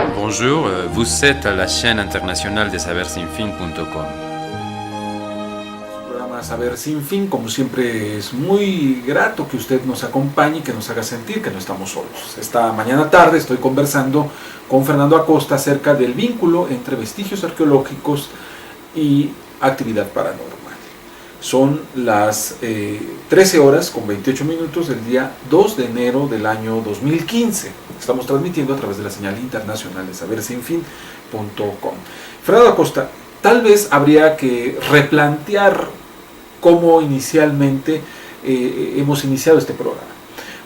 Bonjour, vous êtes à la chaîne internationale de sabersinfin.com. Programa Saber Sin Fin, como siempre es muy grato que usted nos acompañe y que nos haga sentir que no estamos solos. Esta mañana tarde estoy conversando con Fernando Acosta acerca del vínculo entre vestigios arqueológicos y actividad paranormal. Son las 13 horas con 28 minutos del día 2 de enero del año 2015. Estamos transmitiendo a través de la señal internacional de sabersinfin.com. Fernando Acosta, tal vez habría que replantear cómo inicialmente hemos iniciado este programa.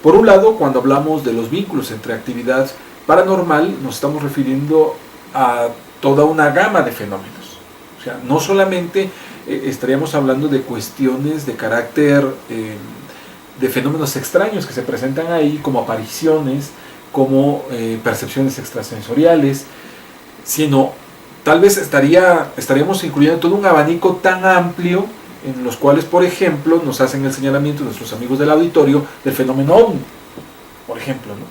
Por un lado, cuando hablamos de los vínculos entre actividad paranormal, nos estamos refiriendo a toda una gama de fenómenos. O sea, no solamente estaríamos hablando de cuestiones de carácter, de fenómenos extraños que se presentan ahí, como apariciones, como percepciones extrasensoriales, sino tal vez estaríamos incluyendo todo un abanico tan amplio en los cuales, por ejemplo, nos hacen el señalamiento nuestros amigos del auditorio del fenómeno OVNI, por ejemplo, ¿no?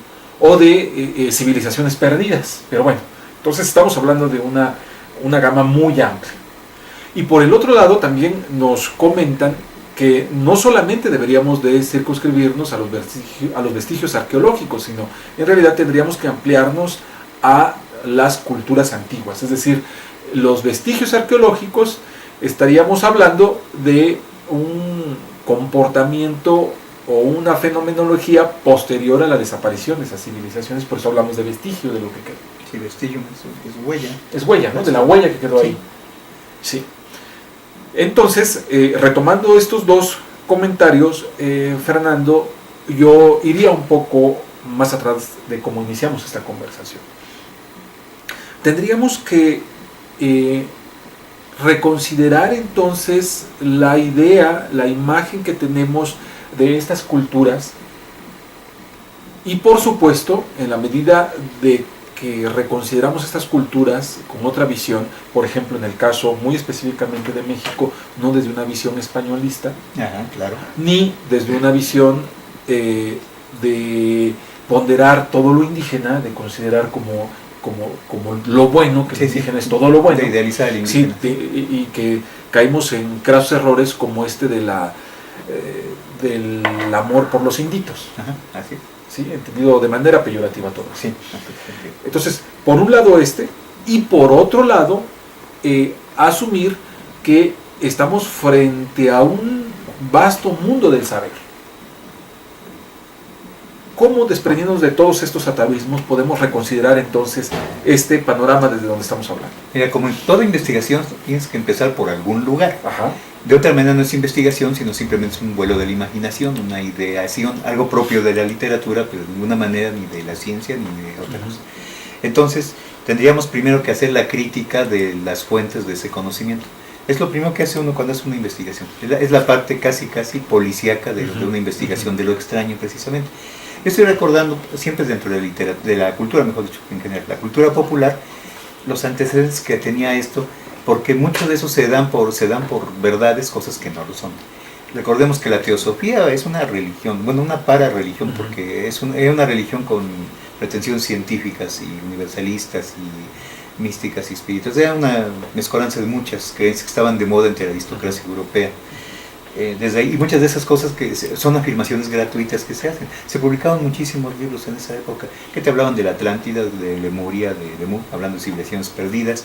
O de civilizaciones perdidas. Pero bueno, entonces estamos hablando de una gama muy amplia. Y por el otro lado también nos comentan que no solamente deberíamos de circunscribirnos a los vestigios arqueológicos, sino en realidad tendríamos que ampliarnos a las culturas antiguas. Es decir, los vestigios arqueológicos estaríamos hablando de un comportamiento o una fenomenología posterior a la desaparición de esas civilizaciones, por eso hablamos de vestigio, de lo que quedó. Sí, vestigio es huella. Es huella, ¿no? De la huella que quedó ahí. Sí. Entonces, retomando estos dos comentarios, Fernando, yo iría un poco más atrás de cómo iniciamos esta conversación. Tendríamos que reconsiderar entonces la idea, la imagen que tenemos de estas culturas y, por supuesto, en la medida de que reconsideramos estas culturas con otra visión, por ejemplo, en el caso muy específicamente de México, no desde una visión españolista, claro, ni desde una visión de ponderar todo lo indígena, de considerar como lo bueno, que el indígena es todo lo bueno, de idealizar el indígena. Sí, y que caímos en crasos errores como este del amor por los inditos. Así. ¿Sí? Entendido de manera peyorativa todo. Sí. Entonces, por un lado y por otro lado, asumir que estamos frente a un vasto mundo del saber. ¿Cómo, desprendiéndonos de todos estos atavismos, podemos reconsiderar entonces este panorama desde donde estamos hablando? Mira, como en toda investigación, tienes que empezar por algún lugar. Ajá. De otra manera no es investigación, sino simplemente es un vuelo de la imaginación, una ideación, algo propio de la literatura, pero de ninguna manera ni de la ciencia ni de otra cosa. Entonces, tendríamos primero que hacer la crítica de las fuentes de ese conocimiento. Es lo primero que hace uno cuando hace una investigación. Es la parte casi policíaca de una investigación, de lo extraño precisamente. Yo estoy recordando, siempre dentro de la cultura, mejor dicho, en general, la cultura popular, los antecedentes que tenía esto, porque mucho de eso se dan por verdades, cosas que no lo son. Recordemos que la teosofía es una religión, bueno, una para-religión, porque es una religión con pretensiones científicas y universalistas y místicas y espirituales. Era una mezcolanza de muchas creencias que estaban de moda entre la aristocracia europea. Desde ahí, y muchas de esas cosas que son afirmaciones gratuitas que se hacen. Se publicaban muchísimos libros en esa época que te hablaban de la Atlántida, de Lemuria, de Lemuria, hablando de civilizaciones perdidas,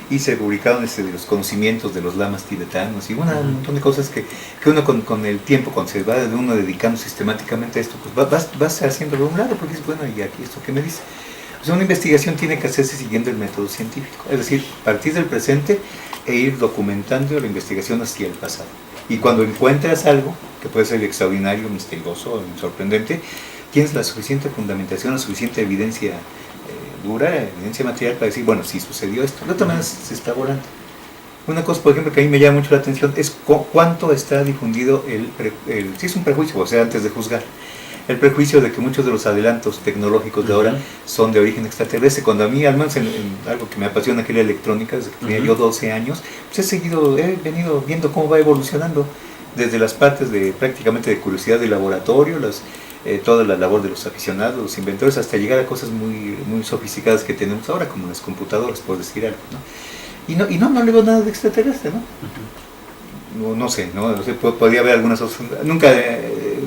y se publicaban de los conocimientos de los lamas tibetanos y un montón de cosas que uno con el tiempo, cuando se va de uno dedicando sistemáticamente a esto, pues vas haciéndolo de un lado, porque es bueno, y aquí esto que me dice. O sea, una investigación tiene que hacerse siguiendo el método científico, es decir, partir del presente e ir documentando la investigación hacia el pasado. Y cuando encuentras algo, que puede ser extraordinario, misterioso, sorprendente, tienes la suficiente fundamentación, la suficiente evidencia dura, evidencia material para decir, bueno, sí sucedió esto. De otra manera se está volando. Una cosa, por ejemplo, que a mí me llama mucho la atención es cuánto está difundido si es un prejuicio, o sea, antes de juzgar, el prejuicio de que muchos de los adelantos tecnológicos de ahora son de origen extraterrestre, cuando a mí, al menos en algo que me apasiona, que es la electrónica, desde que tenía yo 12 años, pues he venido viendo cómo va evolucionando desde las partes de prácticamente de curiosidad de laboratorio, toda la labor de los aficionados, los inventores, hasta llegar a cosas muy, muy sofisticadas que tenemos ahora, como las computadoras, por decir algo, ¿no? No le veo nada de extraterrestre, ¿no? No sé, podría haber algunas otras. Nunca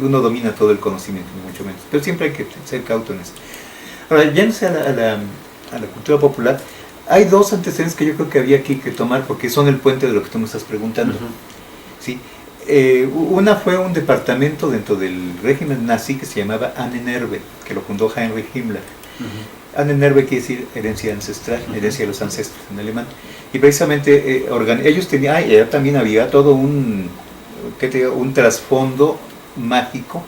uno domina todo el conocimiento, ni mucho menos, pero siempre hay que ser cauto en eso. Ahora, yéndose a la cultura popular, hay dos antecedentes que yo creo que había aquí que tomar, porque son el puente de lo que tú me estás preguntando. ¿Sí? Una fue un departamento dentro del régimen nazi que se llamaba Ahnenerbe, que lo fundó Heinrich Himmler. Ahnenerbe quiere decir herencia ancestral, herencia de los ancestros en alemán. Y precisamente ellos tenían, también había todo un trasfondo mágico,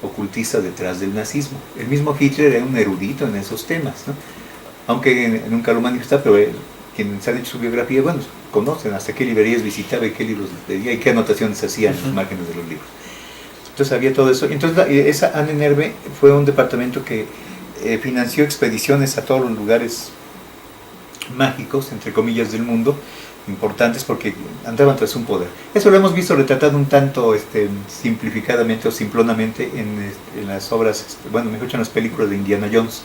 ocultista detrás del nazismo. El mismo Hitler era un erudito en esos temas, ¿no? Aunque nunca lo manifestaba, pero quienes han hecho su biografía, bueno, conocen hasta qué librerías visitaba y qué libros leía y qué anotaciones hacía en los márgenes de los libros. Entonces había todo eso. Entonces esa Ahnenerbe fue un departamento que financió expediciones a todos los lugares mágicos, entre comillas, del mundo, importantes porque andaban tras un poder. Eso lo hemos visto retratado un tanto simplificadamente o simplonamente en las obras, mejor dicho, en las películas de Indiana Jones,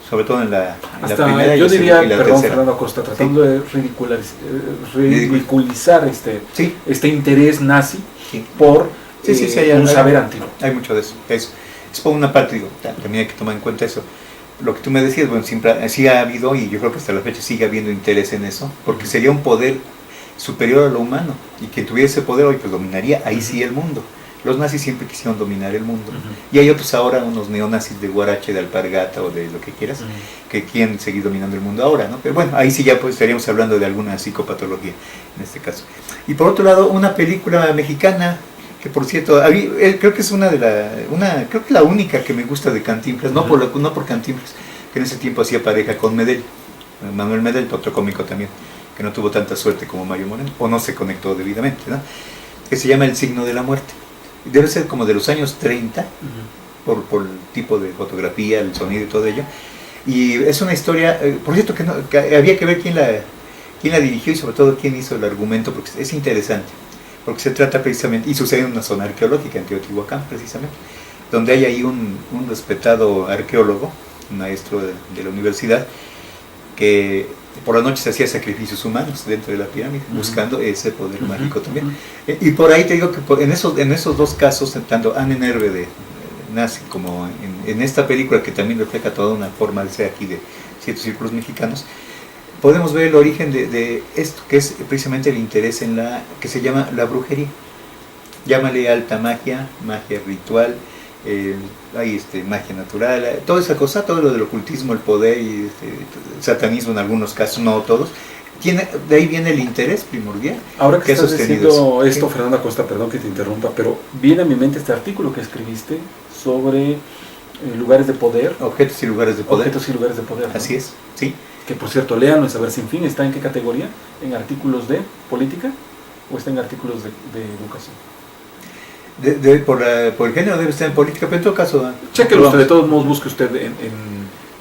sobre todo en la primera yo diría, y la perdón, tercera. Fernando Acosta, tratando de ridiculizar este interés nazi por un saber antiguo. Hay mucho de eso. Es por una parte, digo, también hay que tomar en cuenta eso. Lo que tú me decías, siempre sí ha habido, y yo creo que hasta la fecha sigue habiendo interés en eso, porque sería un poder superior a lo humano, y quien tuviera ese poder hoy pues dominaría ahí sí el mundo. Los nazis siempre quisieron dominar el mundo, y hay otros ahora, unos neonazis de Guarache, de Alpargata o de lo que quieras, que quieren seguir dominando el mundo ahora, ¿no? Pero bueno, ahí sí ya pues estaríamos hablando de alguna psicopatología en este caso. Y por otro lado, una película mexicana, que por cierto, creo que es creo que la única que me gusta de Cantinflas, no por Cantinflas, que en ese tiempo hacía pareja con Medel, Manuel Medel, otro cómico también, que no tuvo tanta suerte como Mario Moreno, o no se conectó debidamente, ¿no? Que se llama El signo de la muerte. Debe ser como de los años 30, por el tipo de fotografía, el sonido y todo ello. Y es una historia, por cierto, que había que ver quién la dirigió y sobre todo quién hizo el argumento, porque es interesante. Porque se trata precisamente, y sucede en una zona arqueológica, en Teotihuacán precisamente, donde hay ahí un respetado arqueólogo, un maestro de la universidad, que por la noche se hacía sacrificios humanos dentro de la pirámide, buscando ese poder mágico también. Y por ahí te digo que en esos dos casos, tanto Ahnenerbe de nazi como en esta película, que también refleja toda una forma de ser aquí de ciertos círculos mexicanos, podemos ver el origen de esto, que es precisamente el interés en que se llama la brujería. Llámale alta magia, magia ritual, hay magia natural, toda esa cosa, todo lo del ocultismo, el poder y satanismo en algunos casos, no todos. De ahí viene el interés primordial. Ahora que estás diciendo esto, ¿sí? Fernando Acosta, perdón que te interrumpa, pero viene a mi mente este artículo que escribiste sobre lugares de poder. Objetos y lugares de poder. Objetos y lugares de poder, ¿no? Así es, sí. Que por cierto, léanlo en Saber Sin Fin. ¿Está en qué categoría? ¿En artículos de política o está en artículos de educación? Por el género debe estar en política, pero en todo caso... Chéquelo usted, de todos modos busque usted en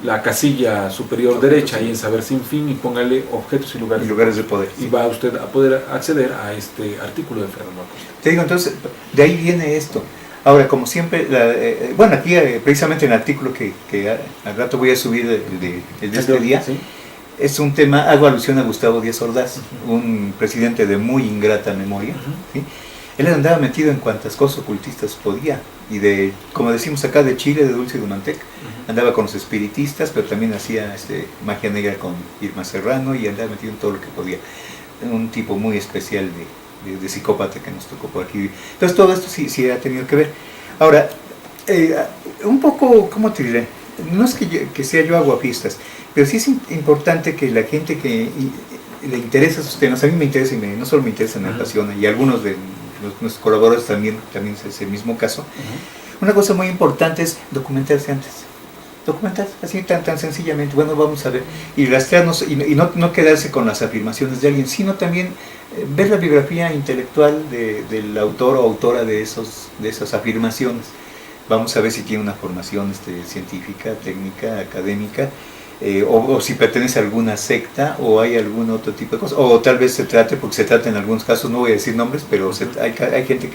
la casilla superior derecha y en Saber Sin Fin y póngale objetos y lugares de poder. Y va usted a poder acceder a este artículo de Fernando Acosta. Te digo, entonces, de ahí viene esto. Ahora, como siempre, aquí precisamente en el artículo que al rato voy a subir de este día, ¿sí? Es un tema, hago alusión a Gustavo Díaz Ordaz, un presidente de muy ingrata memoria, ¿sí? Él andaba metido en cuantas cosas ocultistas podía, y como decimos acá, de chile, de dulce y de manteca. Andaba con los espiritistas, pero también hacía magia negra con Irma Serrano, y andaba metido en todo lo que podía. Un tipo muy especial de psicópata que nos tocó por aquí. Entonces todo esto sí ha tenido que ver. Ahora, un poco, ¿cómo te diré? No es que sea yo aguafiestas, pero sí es importante que la gente que le interesa esos temas, a mí me interesa y no solo me interesa, me apasiona, y algunos de nuestros colaboradores también es el mismo caso. Una cosa muy importante es documentarse antes. Documentar, así tan sencillamente, bueno, vamos a ver, y rastrearnos, y no quedarse con las afirmaciones de alguien, sino también ver la biografía intelectual del autor o autora de esas afirmaciones. Vamos a ver si tiene una formación científica, técnica, académica, o si pertenece a alguna secta, o hay algún otro tipo de cosas, o tal vez se trata en algunos casos, no voy a decir nombres, pero hay gente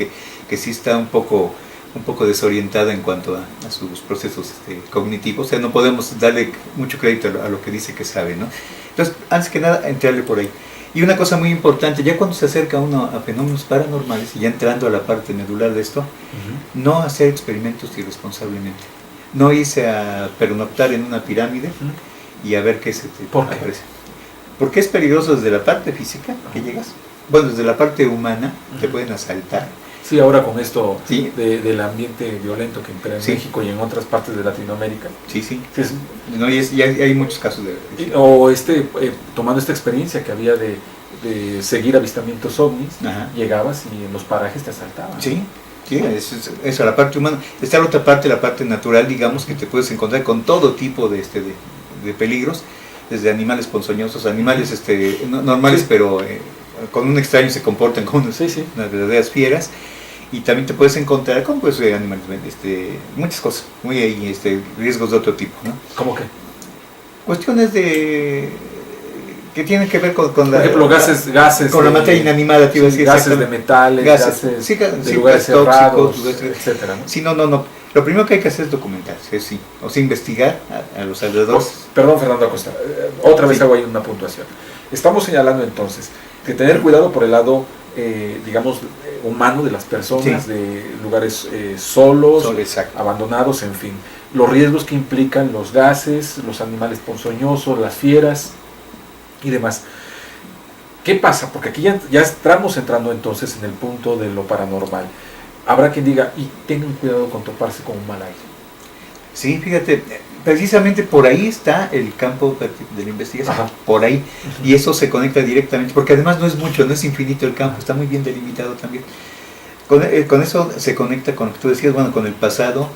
que sí está un poco un poco desorientada en cuanto a sus procesos cognitivos. O sea, no podemos darle mucho crédito a lo que dice que sabe, ¿no? Entonces, antes que nada, entrarle por ahí. Y una cosa muy importante, ya cuando se acerca uno a fenómenos paranormales, y ya entrando a la parte medular de esto, no hacer experimentos irresponsablemente. No irse a pernoctar en una pirámide y a ver qué se te aparece. Porque es peligroso desde la parte física que llegas. Bueno, desde la parte humana te pueden asaltar. Sí, ahora con esto sí. Del ambiente violento que impera en México y en otras partes de Latinoamérica. Sí, sí. No, y hay muchos casos de... O tomando esta experiencia que había de seguir avistamientos ovnis, llegabas y en los parajes te asaltaban. Sí, sí, eso, la parte humana. Está la otra parte, la parte natural, digamos, que te puedes encontrar con todo tipo de peligros, desde animales ponzoñosos, animales normales, pero con un extraño se comportan como unas verdaderas fieras. Y también te puedes encontrar con animales, muchas cosas, riesgos de otro tipo, ¿no? ¿Cómo qué? Cuestiones que tienen que ver con la... Por ejemplo, gases con la materia inanimada, gases de metales, gases de lugares cerrados, etcétera, ¿no? Sí, no. Lo primero que hay que hacer es documentarse, o sea, investigar a los alrededores. Perdón, Fernando Acosta, otra vez hago ahí una puntuación. Estamos señalando entonces que tener cuidado por el lado, digamos, humano de las personas, de lugares solos, abandonados, en fin. Los riesgos que implican los gases, los animales ponzoñosos, las fieras y demás. ¿Qué pasa? Porque aquí ya estamos entrando entonces en el punto de lo paranormal. Habrá quien diga, y tengan cuidado con toparse con un mal aire. Sí, fíjate, precisamente por ahí está el campo de la investigación, por ahí, y eso se conecta directamente, porque además no es mucho, no es infinito el campo, está muy bien delimitado también. Con eso se conecta con lo que tú decías, bueno, con el pasado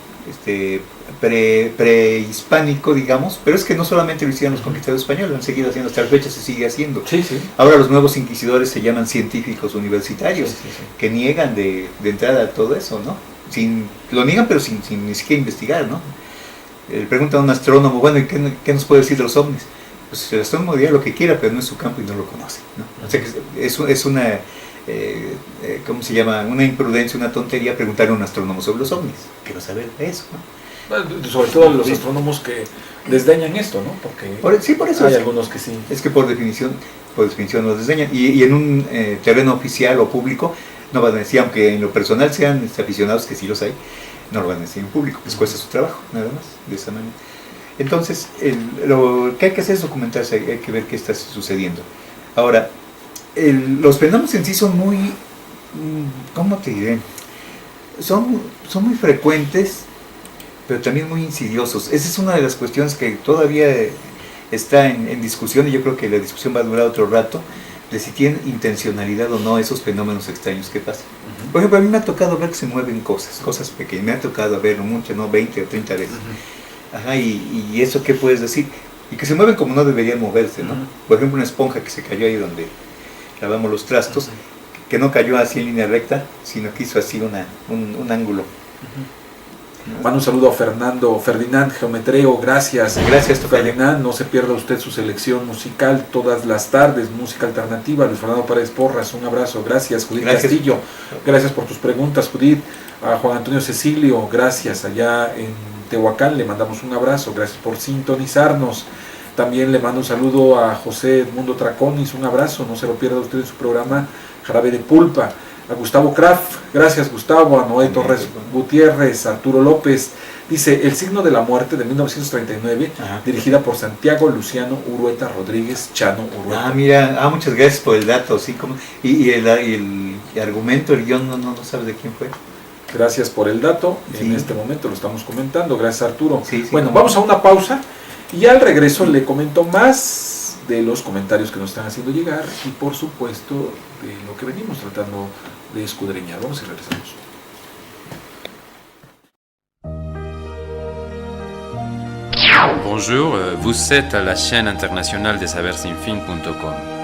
prehispánico, digamos, pero es que no solamente lo hicieron los conquistadores españoles, han seguido haciendo, hasta la fecha se sigue haciendo. Sí, sí. Ahora los nuevos inquisidores se llaman científicos universitarios, que niegan de entrada a todo eso, ¿no? Lo niegan, pero sin ni siquiera investigar, ¿no? Le pregunta a un astrónomo, bueno, ¿y qué nos puede decir de los ovnis? Pues el astrónomo dirá lo que quiera, pero no es su campo y no lo conoce, ¿no? O sea que es una, ¿cómo se llama? Una imprudencia, una tontería preguntarle a un astrónomo sobre los ovnis. Quiero saber de eso, ¿no? Bueno, sobre todo los astrónomos que desdeñan esto, ¿no? Porque por eso hay algunos que sí. Es que por definición lo desdeñan. Y en un terreno oficial o público no van a decir, aunque en lo personal sean aficionados, que sí los hay, no lo van a decir en público, pues cuesta su trabajo, nada más, de esa manera. Entonces, lo que hay que hacer es documentarse, hay que ver qué está sucediendo. Ahora, los fenómenos en sí son muy, ¿cómo te diré? Son muy frecuentes, pero también muy insidiosos. Esa es una de las cuestiones que todavía está en discusión, y yo creo que la discusión va a durar otro rato, de si tienen intencionalidad o no esos fenómenos extraños que pasan. Por ejemplo, a mí me ha tocado ver que se mueven cosas pequeñas, me ha tocado ver muchas, ¿no? 20 o 30 veces. Y eso, ¿qué puedes decir? Y que se mueven como no deberían moverse, ¿no? Por ejemplo, una esponja que se cayó ahí donde lavamos los trastos, que no cayó así en línea recta, sino que hizo así un ángulo. Mando un saludo a Ferdinand Geometreo, gracias. Gracias, Ferdinand, no se pierda usted su selección musical todas las tardes, música alternativa. Luis Fernando Paredes Porras, un abrazo, gracias. Judith Castillo, gracias por tus preguntas, Judith. A Juan Antonio Cecilio, gracias, allá en Tehuacán, le mandamos un abrazo, gracias por sintonizarnos. También le mando un saludo a José Edmundo Traconis, un abrazo, no se lo pierda usted en su programa Jarabe de Pulpa. A Gustavo Kraft, gracias Gustavo, a Noé Torres Gutiérrez, a Arturo López, dice El signo de la muerte de 1939, dirigida por Santiago Luciano Urueta Rodríguez Chano Urueta. Mira, muchas gracias por el dato, sí, y el argumento, el guión, no sabes de quién fue. Gracias por el dato, en este momento lo estamos comentando, gracias Arturo. Bueno, no. Vamos a una pausa y al regreso le comento más de los comentarios que nos están haciendo llegar y por supuesto de lo que venimos tratando de escudriñar. Vamos y regresamos. Bonjour, vous êtes à la chaîne internationale des saversinfin.com.